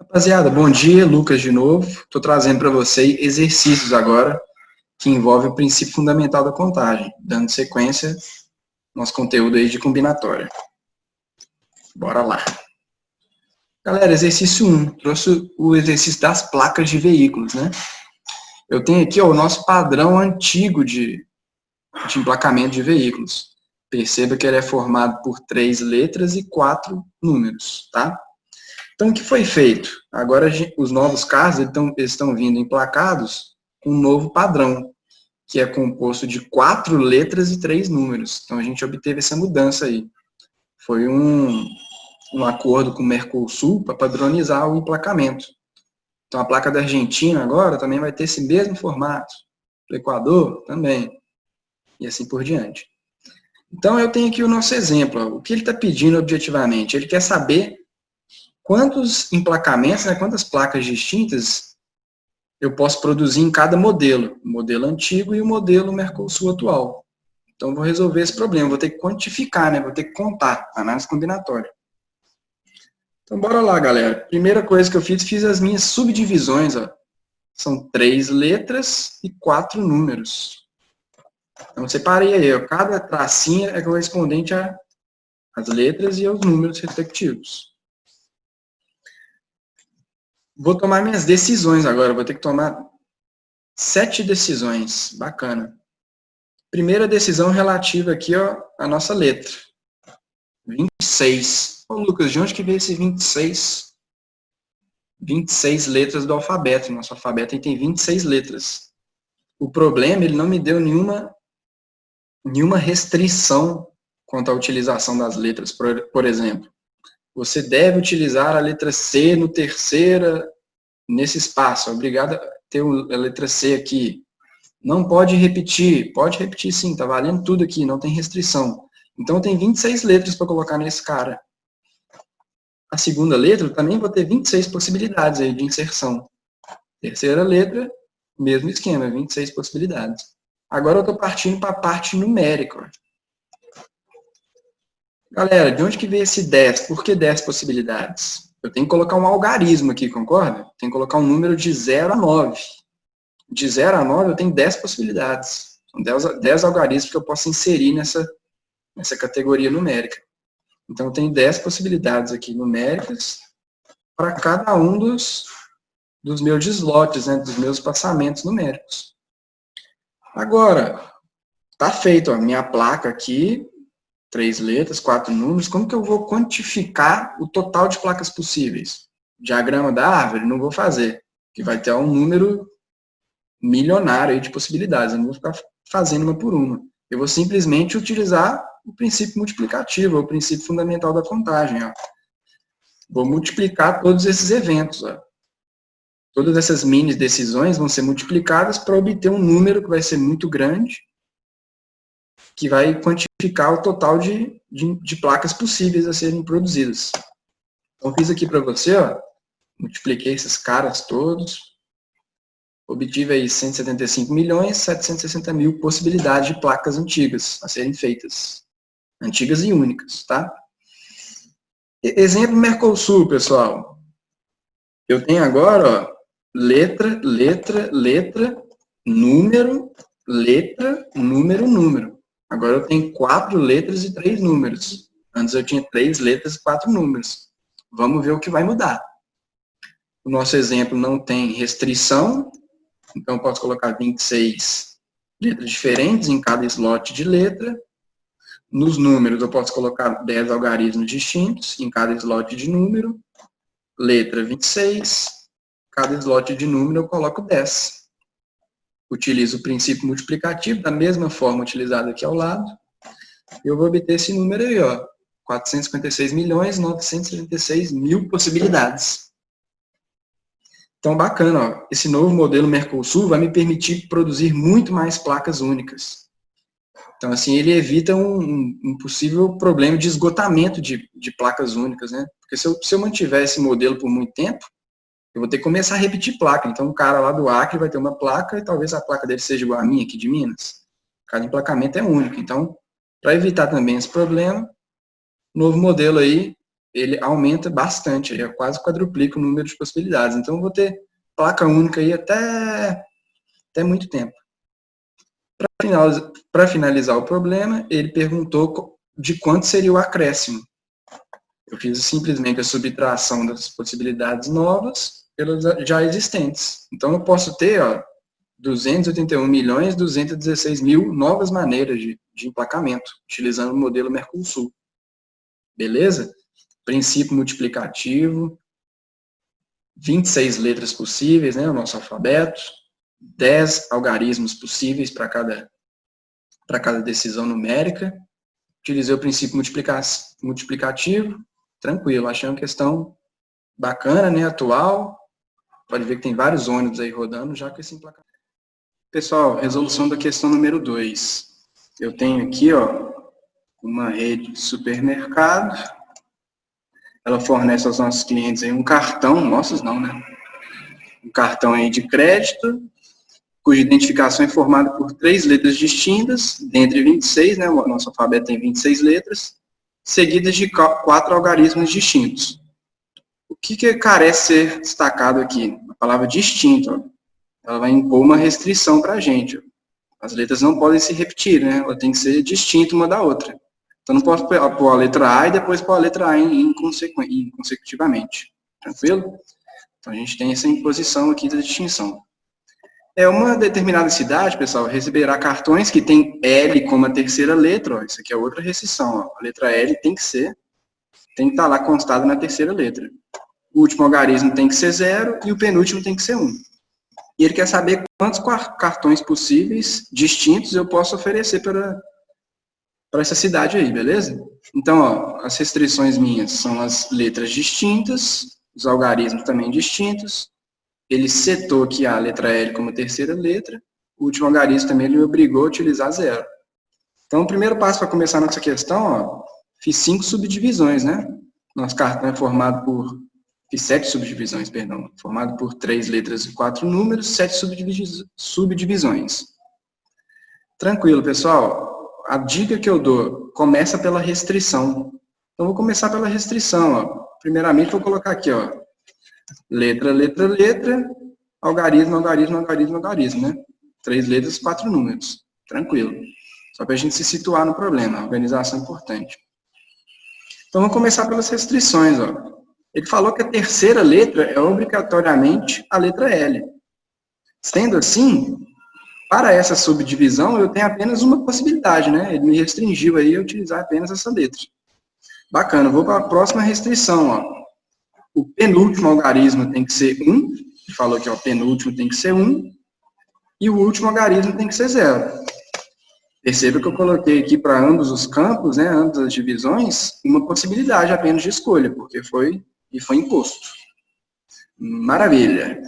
Rapaziada, bom dia, Lucas de novo. Estou trazendo para você exercícios agora que envolvem o princípio fundamental da contagem, dando sequência ao nosso conteúdo aí de combinatória. Bora lá. Galera, exercício 1, trouxe o exercício das placas de veículos, né? Eu tenho aqui o nosso padrão antigo de emplacamento de veículos. Perceba que ele é formado por 3 letras e 4 números, tá? Então, o que foi feito? Agora, os novos carros estão vindo emplacados com um novo padrão, que é composto de 4 letras e 3 números. Então, a gente obteve essa mudança aí. Foi um acordo com o Mercosul para padronizar o emplacamento. Então, a placa da Argentina agora também vai ter esse mesmo formato. Do Equador também. E assim por diante. Então, eu tenho aqui o nosso exemplo. O que ele está pedindo objetivamente? Ele quer saber quantos emplacamentos, né, quantas placas distintas eu posso produzir em cada modelo. O modelo antigo e o modelo Mercosul atual. Então, vou resolver esse problema. Vou ter que quantificar, né? Vou ter que contar. Análise combinatória. Então, bora lá, galera. Primeira coisa que eu fiz as minhas subdivisões. Ó. São 3 letras e 4 números. Então, separei aí. Ó. Cada tracinha é correspondente às letras e aos números respectivos. Vou tomar minhas decisões agora. Vou ter que tomar 7 decisões. Bacana. Primeira decisão relativa aqui, ó, à nossa letra. 26. Ô, Lucas, de onde que veio esse 26? 26 letras do alfabeto. Nosso alfabeto tem 26 letras. O problema, ele não me deu nenhuma restrição quanto à utilização das letras. Por exemplo, você deve utilizar a letra C no terceira, nesse espaço. Obrigado a ter a letra C aqui. Não pode repetir sim, tá valendo tudo aqui, não tem restrição. Então tem 26 letras para colocar nesse cara. A segunda letra, também vou ter 26 possibilidades aí de inserção. Terceira letra, mesmo esquema, 26 possibilidades. Agora eu estou partindo para a parte numérica. Galera, de onde que veio esse 10? Por que 10 possibilidades? Eu tenho que colocar um algarismo aqui, concorda? Tenho que colocar um número de 0 a 9. De 0 a 9 eu tenho 10 possibilidades. São 10 algarismos que eu posso inserir nessa categoria numérica. Então, eu tenho 10 possibilidades aqui numéricas para cada um dos meus slots, né, dos meus passamentos numéricos. Agora, está feito a minha placa aqui, 3 letras, 4 números. Como que eu vou quantificar o total de placas possíveis? Diagrama da árvore? Não vou fazer, que vai ter um número milionário aí de possibilidades. Eu não vou ficar fazendo uma por uma. Eu vou simplesmente utilizar o princípio multiplicativo, o princípio fundamental da contagem. Ó. Vou multiplicar todos esses eventos. Ó. Todas essas mini decisões vão ser multiplicadas para obter um número que vai ser muito grande, que vai quantificar o total de placas possíveis a serem produzidas. Então, fiz aqui para você, ó, multipliquei esses caras todos, obtive aí 175.760.000 possibilidades de placas antigas a serem feitas. Antigas e únicas, tá? Exemplo Mercosul, pessoal. Eu tenho agora, ó, letra, número, número. Agora eu tenho 4 letras e 3 números. Antes eu tinha 3 letras e 4 números. Vamos ver o que vai mudar. O nosso exemplo não tem restrição, então eu posso colocar 26 letras diferentes em cada slot de letra. Nos números eu posso colocar 10 algarismos distintos em cada slot de número. Letra 26, cada slot de número eu coloco 10. Utilizo o princípio multiplicativo, da mesma forma utilizada aqui ao lado. Eu vou obter esse número aí, ó, 456.976.000 possibilidades. Então, bacana, ó, esse novo modelo Mercosul vai me permitir produzir muito mais placas únicas. Então, assim, ele evita um possível problema de esgotamento de placas únicas, né? Porque se eu mantiver esse modelo por muito tempo, eu vou ter que começar a repetir placa. Então, um cara lá do Acre vai ter uma placa e talvez a placa dele seja igual a minha aqui de Minas. Cada emplacamento é único. Então, para evitar também esse problema, novo modelo aí ele aumenta bastante, ele quase quadruplica o número de possibilidades. Então, eu vou ter placa única aí até muito tempo. Para finalizar o problema, ele perguntou de quanto seria o acréscimo. Eu fiz simplesmente a subtração das possibilidades novas pelas já existentes. Então, eu posso ter 281.216.000 novas maneiras de emplacamento, utilizando o modelo Mercosul. Beleza? Princípio multiplicativo, 26 letras possíveis, né, o nosso alfabeto, 10 algarismos possíveis para cada decisão numérica. Utilizei o princípio multiplicativo, tranquilo, achei uma questão bacana, né, atual. Pode ver que tem vários ônibus aí rodando já com esse emplacamento. Pessoal, resolução da questão número 2. Eu tenho aqui, uma rede de supermercado. Ela fornece aos nossos clientes aí um cartão, nossos não, né? Um cartão aí de crédito, cuja identificação é formada por 3 letras distintas, dentre 26, né? O nosso alfabeto tem 26 letras, seguidas de 4 algarismos distintos. O que carece ser destacado aqui? A palavra distinto, ela vai impor uma restrição para a gente. As letras não podem se repetir, né? Ela tem que ser distinta uma da outra. Então, não posso pôr a letra A e depois pôr a letra A consecutivamente. Tranquilo? Então, a gente tem essa imposição aqui da distinção. Uma determinada cidade, pessoal, receberá cartões que tem L como a terceira letra. Isso aqui é outra restrição. A letra L tem que estar lá constada na terceira letra. O último algarismo tem que ser 0 e o penúltimo tem que ser 1. E ele quer saber quantos cartões possíveis, distintos, eu posso oferecer para essa cidade aí, beleza? Então, as restrições minhas são as letras distintas, os algarismos também distintos. Ele setou aqui a letra L como terceira letra. O último algarismo também ele me obrigou a utilizar 0. Então, o primeiro passo para começar a nossa questão, fiz 5 subdivisões, né? Nosso cartão é formado por... Fiz 7 subdivisões, perdão. Formado por 3 letras e 4 números, 7 subdivisões. Tranquilo, pessoal. A dica que eu dou, começa pela restrição. Então, vou começar pela restrição. Primeiramente, vou colocar aqui, letra, letra, letra, algarismo, algarismo, algarismo, algarismo, né? 3 letras, 4 números. Tranquilo. Só para a gente se situar no problema. A organização é importante. Então, vamos começar pelas restrições, Ele falou que a terceira letra é obrigatoriamente a letra L. Sendo assim, para essa subdivisão, eu tenho apenas uma possibilidade, né? Ele me restringiu aí a utilizar apenas essa letra. Bacana, vou para a próxima restrição, O penúltimo algarismo tem que ser 1. Ele falou que o penúltimo tem que ser 1. E o último algarismo tem que ser 0. Perceba que eu coloquei aqui para ambos os campos, né, ambas as divisões, uma possibilidade apenas de escolha, porque foi imposto. Maravilha.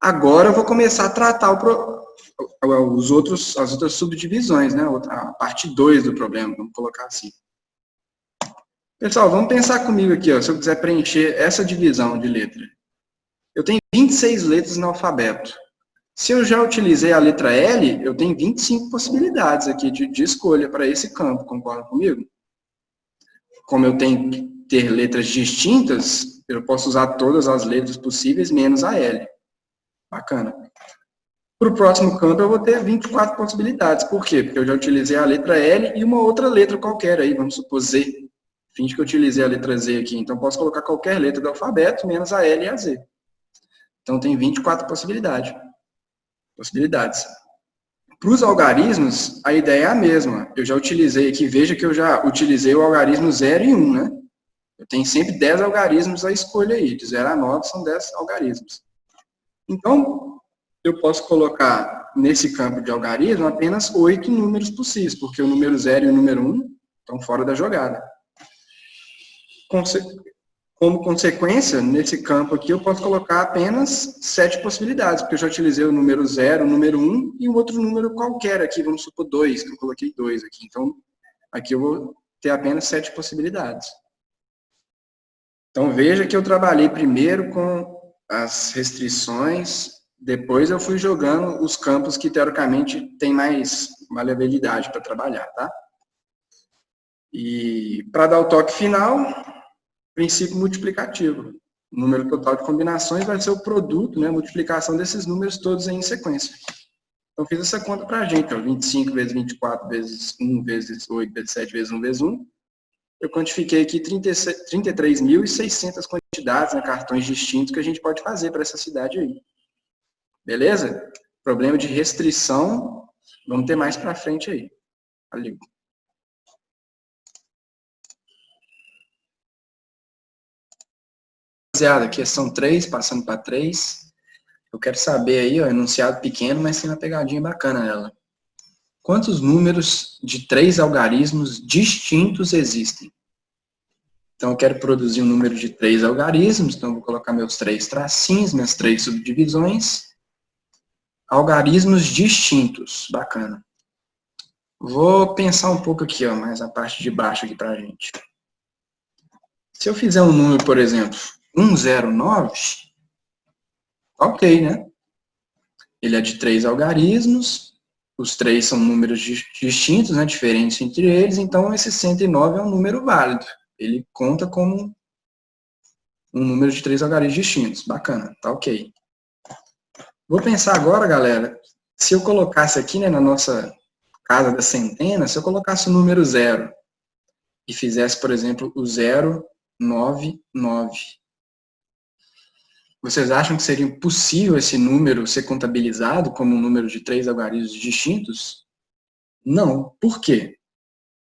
Agora eu vou começar a tratar as outras subdivisões, né? A parte 2 do problema, vamos colocar assim. Pessoal, vamos pensar comigo aqui, se eu quiser preencher essa divisão de letra. Eu tenho 26 letras no alfabeto. Se eu já utilizei a letra L, eu tenho 25 possibilidades aqui de escolha para esse campo, concorda comigo? Como eu tenho que ter letras distintas, eu posso usar todas as letras possíveis, menos a L. Bacana. Para o próximo campo, eu vou ter 24 possibilidades. Por quê? Porque eu já utilizei a letra L e uma outra letra qualquer aí, vamos supor Z. Finge que eu utilizei a letra Z aqui, então posso colocar qualquer letra do alfabeto, menos a L e a Z. Então tem 24 possibilidades. Para os algarismos, a ideia é a mesma. Eu já utilizei aqui, veja que eu já utilizei o algarismo 0 e 1, né? Eu tenho sempre 10 algarismos à escolha aí, de 0 a 9 são 10 algarismos. Então, eu posso colocar nesse campo de algarismo apenas 8 números possíveis, porque o número 0 e o número 1 estão fora da jogada. Como consequência, nesse campo aqui, eu posso colocar apenas 7 possibilidades, porque eu já utilizei o número 0, o número 1 e um outro número qualquer aqui, vamos supor 2, que eu coloquei 2 aqui. Então, aqui eu vou ter apenas 7 possibilidades. Então, veja que eu trabalhei primeiro com as restrições, depois eu fui jogando os campos que, teoricamente, tem mais maleabilidade para trabalhar, tá? E, para dar o toque final, Princípio multiplicativo. O número total de combinações vai ser o produto, né, a multiplicação desses números todos aí em sequência. Então, fiz essa conta para a gente, ó, 25 vezes 24 vezes 1 vezes 8 vezes 7 vezes 1 vezes 1. Eu quantifiquei aqui 33.600 quantidades, né, cartões distintos que a gente pode fazer para essa cidade aí. Beleza? Problema de restrição, vamos ter mais para frente aí. Valeu. Rapaziada, questão 3, passando para 3. Eu quero saber aí, ó, enunciado pequeno, mas tem uma pegadinha bacana nela. Quantos números de 3 algarismos distintos existem? Então, eu quero produzir um número de 3 algarismos, então eu vou colocar meus 3 tracinhos, minhas 3 subdivisões. Algarismos distintos, bacana. Vou pensar um pouco aqui, ó, mais a parte de baixo aqui pra gente. Se eu fizer um número, por exemplo, 109, ok, né? Ele é de 3 algarismos, os 3 são números distintos, né, diferentes entre eles, então esse 109 é um número válido. Ele conta como um número de 3 algarismos distintos. Bacana, tá ok. Vou pensar agora, galera, se eu colocasse aqui, né, na nossa casa da centena, se eu colocasse o número 0 e fizesse, por exemplo, o 099. Vocês acham que seria possível esse número ser contabilizado como um número de 3 algarismos distintos? Não. Por quê?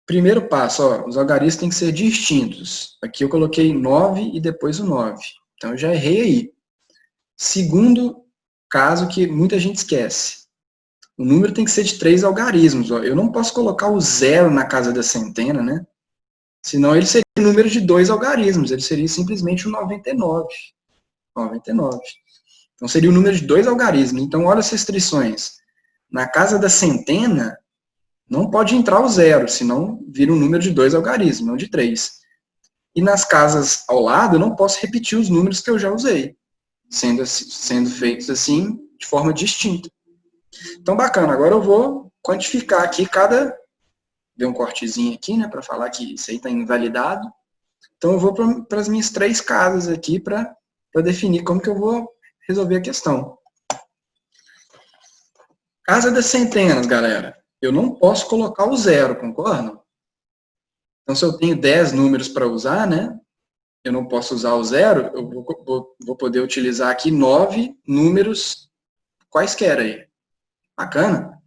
Primeiro passo, ó, os algarismos têm que ser distintos. Aqui eu coloquei 9 e depois o 9. Então eu já errei aí. Segundo caso que muita gente esquece. O número tem que ser de 3 algarismos. Ó. Eu não posso colocar o 0 na casa da centena, né? Senão ele seria um número de 2 algarismos. Ele seria simplesmente o 99. 99. Então seria o número de 2 algarismos. Então olha as restrições. Na casa da centena, não pode entrar o 0, senão vira um número de 2 algarismos, não de 3. E nas casas ao lado, eu não posso repetir os números que eu já usei, sendo feitos assim, de forma distinta. Então, bacana. Agora eu vou quantificar aqui cada... Dei um cortezinho aqui, né, para falar que isso aí está invalidado. Então, eu vou para as minhas 3 casas aqui para definir como que eu vou resolver a questão. Casa das centenas, galera. Eu não posso colocar o 0, concordam? Então, se eu tenho 10 números para usar, né, eu não posso usar o 0, eu vou poder utilizar aqui 9 números quaisquer aí. Bacana?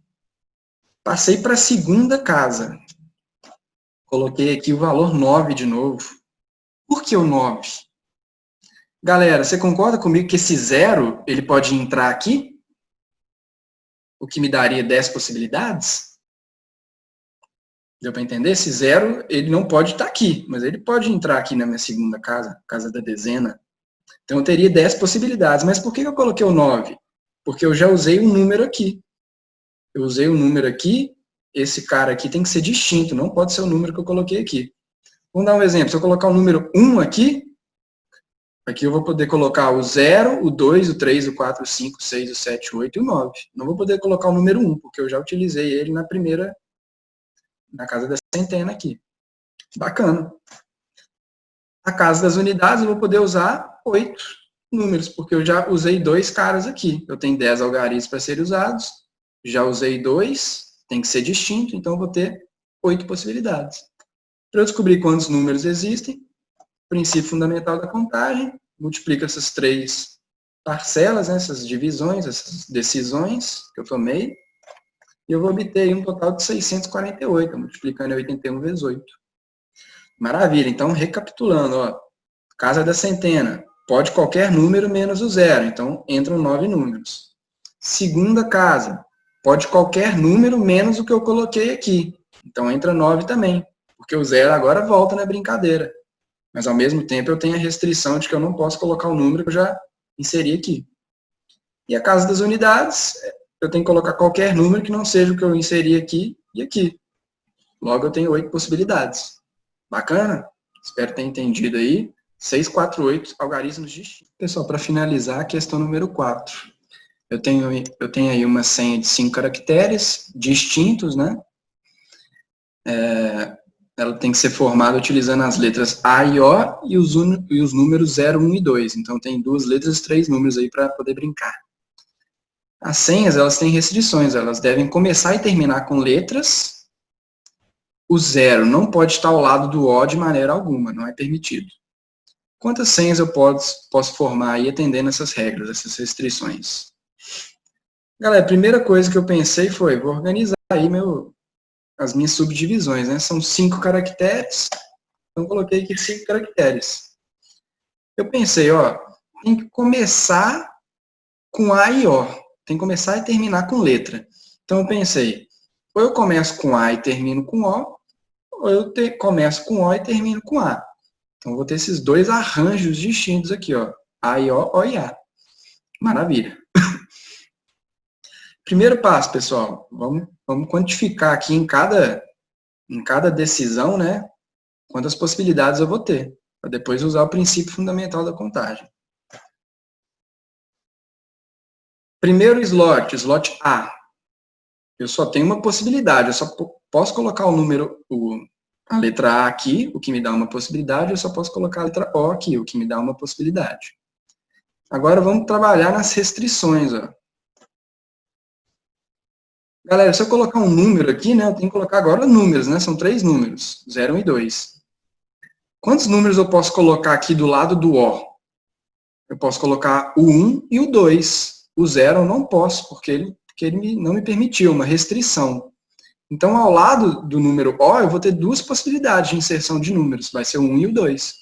Passei para a segunda casa. Coloquei aqui o valor 9 de novo. Por que o 9? Galera, você concorda comigo que esse 0, ele pode entrar aqui? O que me daria 10 possibilidades? Deu para entender? Esse 0, ele não pode estar aqui, mas ele pode entrar aqui na minha segunda casa, casa da dezena. Então, eu teria 10 possibilidades. Mas por que eu coloquei o 9? Porque eu já usei um número aqui. Eu usei um número aqui, esse cara aqui tem que ser distinto, não pode ser o número que eu coloquei aqui. Vamos dar um exemplo. Se eu colocar o número 1 aqui eu vou poder colocar o 0, o 2, o 3, o 4, o 5, o 6, o 7, o 8 e o 9. Não vou poder colocar o número 1, porque eu já utilizei ele na casa da centena aqui. Bacana. A casa das unidades eu vou poder usar 8 números, porque eu já usei 2 caras aqui. Eu tenho 10 algarismos para serem usados, já usei 2, tem que ser distinto, então eu vou ter 8 possibilidades. Para eu descobrir quantos números existem, princípio fundamental da contagem, multiplico essas 3 parcelas, né, essas divisões, essas decisões que eu tomei, e eu vou obter um total de 648, multiplicando 81 vezes 8. Maravilha, então recapitulando, ó, casa da centena, pode qualquer número menos o 0, então entram 9 números. Segunda casa, pode qualquer número menos o que eu coloquei aqui, então entra 9 também, porque o 0 agora volta na brincadeira. Mas, ao mesmo tempo, eu tenho a restrição de que eu não posso colocar o número que eu já inseri aqui. E a casa das unidades, eu tenho que colocar qualquer número que não seja o que eu inseri aqui e aqui. Logo, eu tenho 8 possibilidades. Bacana? Espero ter entendido aí. 648 algarismos distintos. Pessoal, para finalizar, a questão número 4. Eu tenho aí uma senha de 5 caracteres distintos, né? ela tem que ser formada utilizando as letras A e O e os números 0, 1 e 2. Então, tem 2 letras e 3 números aí para poder brincar. As senhas, elas têm restrições. Elas devem começar e terminar com letras. O 0 não pode estar ao lado do O de maneira alguma, não é permitido. Quantas senhas eu posso formar aí atendendo essas regras, essas restrições? Galera, a primeira coisa que eu pensei foi, vou organizar aí as minhas subdivisões, né? São 5 caracteres, então coloquei aqui 5 caracteres. Eu pensei, ó, tem que começar com A e O, tem que começar e terminar com letra. Então eu pensei, ou eu começo com A e termino com O, ou eu começo com O e termino com A. Então eu vou ter esses 2 arranjos distintos aqui, ó, A e O e A. Maravilha. Primeiro passo, pessoal, vamos quantificar aqui em cada decisão, né, quantas possibilidades eu vou ter, para depois usar o princípio fundamental da contagem. Primeiro slot A. Eu só tenho uma possibilidade, eu só posso colocar a letra A aqui, o que me dá uma possibilidade, eu só posso colocar a letra O aqui, o que me dá uma possibilidade. Agora vamos trabalhar nas restrições, ó. Galera, se eu colocar um número aqui, né, eu tenho que colocar agora números, né, são 3 números, 0, 1 e 2. Quantos números eu posso colocar aqui do lado do O? Eu posso colocar o 1 e o 2. O 0 eu não posso, porque ele não me permitiu, uma restrição. Então, ao lado do número O, eu vou ter 2 possibilidades de inserção de números, vai ser o 1 e o 2.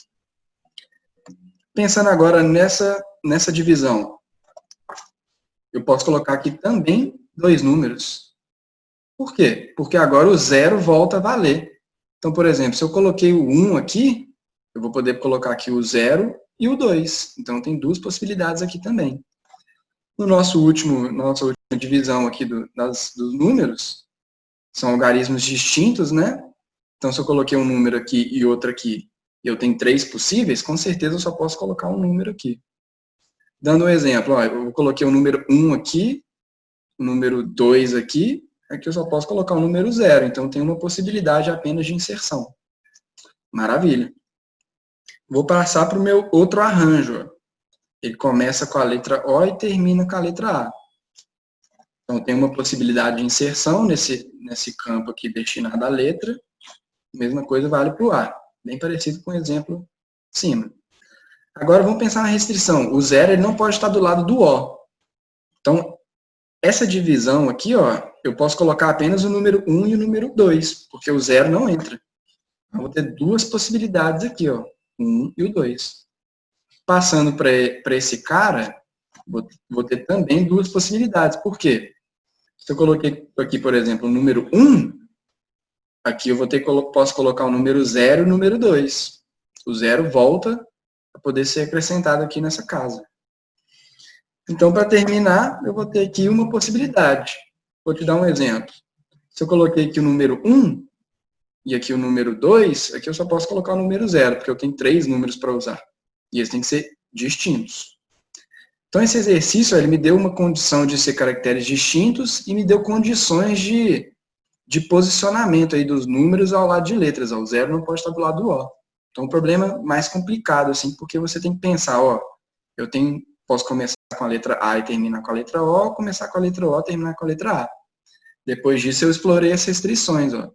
Pensando agora nessa divisão, eu posso colocar aqui também 2 números. Por quê? Porque agora o 0 volta a valer. Então, por exemplo, se eu coloquei o 1 aqui, eu vou poder colocar aqui o 0 e o 2. Então, tem 2 possibilidades aqui também. Nossa última divisão aqui dos números, são algarismos distintos, né? Então, se eu coloquei um número aqui e outro aqui, e eu tenho 3 possíveis, com certeza eu só posso colocar um número aqui. Dando um exemplo, ó, eu coloquei o número 1 aqui, o número 2 aqui, aqui eu só posso colocar o número 0, então tem uma possibilidade apenas de inserção. Maravilha. Vou passar para o meu outro arranjo. Ele começa com a letra O e termina com a letra A. Então, tem uma possibilidade de inserção nesse campo aqui destinado à letra. Mesma coisa vale para o A. Bem parecido com o exemplo acima. Agora, vamos pensar na restrição. O 0 ele não pode estar do lado do O. Então, essa divisão aqui, ó, eu posso colocar apenas o número 1 e o número 2, porque o 0 não entra. Eu vou ter 2 possibilidades aqui, ó, o 1 e o 2. Passando para esse cara, vou ter também 2 possibilidades. Por quê? Se eu coloquei aqui, por exemplo, o número 1, aqui eu posso colocar o número 0 e o número 2. O 0 volta para poder ser acrescentado aqui nessa casa. Então, para terminar, eu vou ter aqui uma possibilidade. Vou te dar um exemplo. Se eu coloquei aqui o número 1 e aqui o número 2, aqui eu só posso colocar o número 0, porque eu tenho 3 números para usar. E eles têm que ser distintos. Então, esse exercício ele me deu uma condição de ser caracteres distintos e me deu condições de posicionamento aí dos números ao lado de letras. O 0 não pode estar do lado do O. Então, o problema mais complicado, assim, porque você tem que pensar, ó, posso começar com a letra A e terminar com a letra O, começar com a letra O e terminar com a letra A. Depois disso, eu explorei as restrições, ó.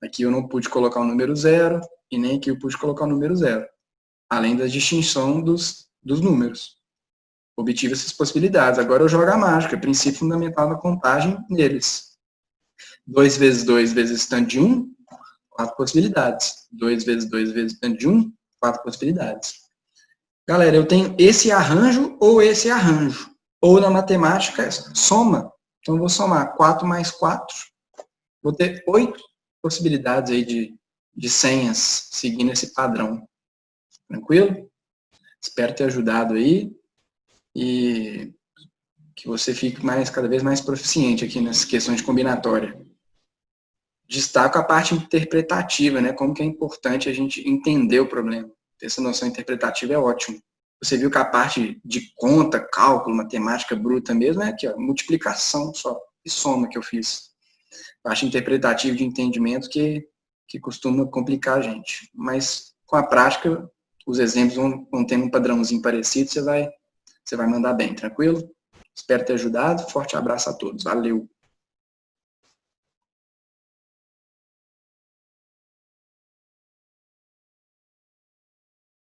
Aqui eu não pude colocar o número 0 e nem aqui eu pude colocar o número 0. Além da distinção dos números. Obtive essas possibilidades. Agora eu jogo a mágica, princípio fundamental da contagem neles. 2 vezes 2 vezes tanto de 1, 4 possibilidades. 2 vezes 2 vezes tanto de 1, 4 possibilidades. Galera, eu tenho esse arranjo ou esse arranjo. Ou na matemática, soma. Então eu vou somar 4 mais 4. Vou ter 8 possibilidades aí de senhas seguindo esse padrão. Tranquilo? Espero ter ajudado aí. E que você fique cada vez mais proficiente aqui nessas questões de combinatória. Destaco a parte interpretativa, né? Como que é importante a gente entender o problema. Ter essa noção interpretativa é ótimo. Você viu que a parte de conta, cálculo, matemática bruta mesmo é aqui, ó, multiplicação só e soma que eu fiz. Parte interpretativa de entendimento que que costuma complicar a gente. Mas com a prática, os exemplos vão tendo um padrãozinho parecido, você vai mandar bem, tranquilo? Espero ter ajudado. Forte abraço a todos. Valeu!